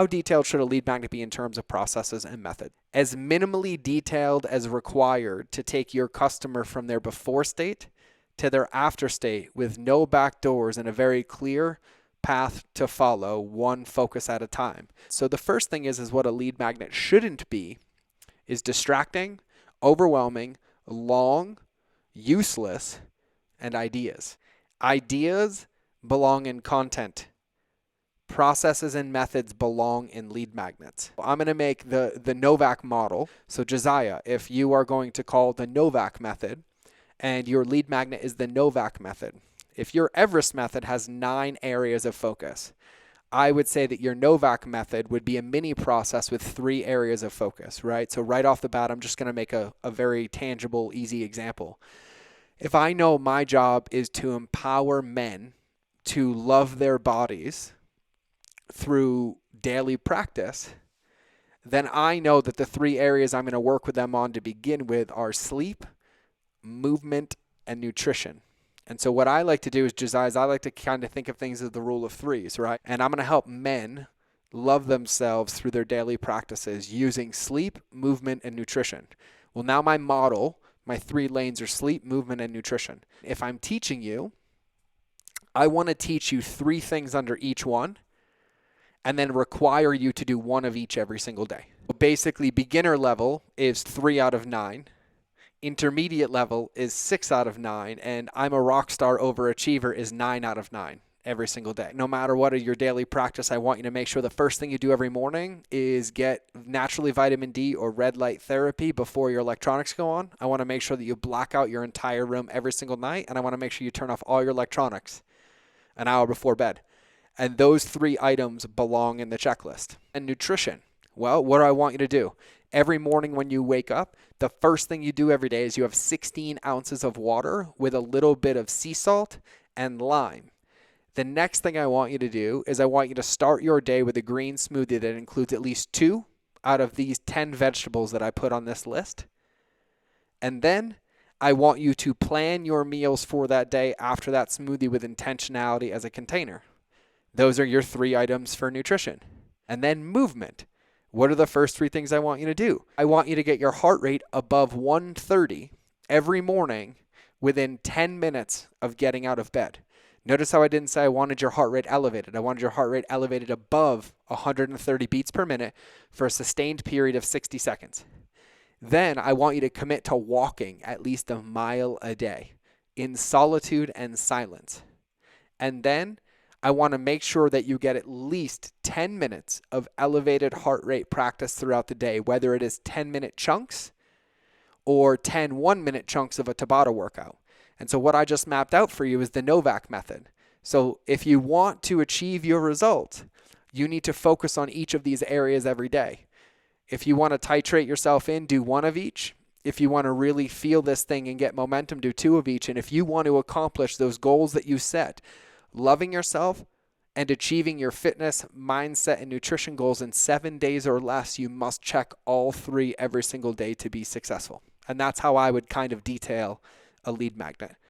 How detailed should a lead magnet be in terms of processes and method? As minimally detailed as required to take your customer from their before state to their after state with no back doors and a very clear path to follow, one focus at a time. So the first thing is what a lead magnet shouldn't be is distracting, overwhelming, long, useless, and ideas. Ideas belong in content. Processes and methods belong in lead magnets. I'm going to make the Novak model. So Josiah, if you are going to call the Novak method and your lead magnet is the Novak method, if your Everest method has 9 areas of focus, I would say that your Novak method would be a mini process with 3 areas of focus, right? So right off the bat, I'm just going to make a very tangible, easy example. If I know my job is to empower men to love their bodies through daily practice, then I know that the 3 areas I'm going to work with them on to begin with are sleep, movement, and nutrition. And so what I like to do is, Josiah, I like to kind of think of things as the rule of 3s, right? And I'm going to help men love themselves through their daily practices using sleep, movement, and nutrition. Well, now my model, my 3 lanes are sleep, movement, and nutrition. If I'm teaching you, I want to teach you 3 things under each one and then require you to do 1 of each every single day. Basically, beginner level is 3 out of 9. Intermediate level is 6 out of 9, and I'm a rock star overachiever is 9 out of 9 every single day. No matter what is your daily practice, I want you to make sure the first thing you do every morning is get naturally vitamin D or red light therapy before your electronics go on. I want to make sure that you black out your entire room every single night, and I want to make sure you turn off all your electronics an hour before bed. And those 3 items belong in the checklist. And nutrition. Well, what do I want you to do? Every morning when you wake up, the first thing you do every day is you have 16 ounces of water with a little bit of sea salt and lime. The next thing I want you to do is I want you to start your day with a green smoothie that includes at least 2 out of these 10 vegetables that I put on this list. And then I want you to plan your meals for that day after that smoothie with intentionality as a container. Those are your 3 items for nutrition. And then movement. What are the first 3 things I want you to do? I want you to get your heart rate above 130 every morning within 10 minutes of getting out of bed. Notice how I didn't say I wanted your heart rate elevated. I wanted your heart rate elevated above 130 beats per minute for a sustained period of 60 seconds. Then I want you to commit to walking at least a mile a day in solitude and silence. And then I want to make sure that you get at least 10 minutes of elevated heart rate practice throughout the day, whether it is 10-minute chunks or 10 1-minute chunks of a Tabata workout. And so what I just mapped out for you is the Novak method. So if you want to achieve your result, you need to focus on each of these areas every day. If you want to titrate yourself in, do 1 of each. If you want to really feel this thing and get momentum, do 2 of each. And if you want to accomplish those goals that you set, loving yourself and achieving your fitness, mindset, and nutrition goals in 7 days or less, you must check all 3 every single day to be successful. And that's how I would kind of detail a lead magnet.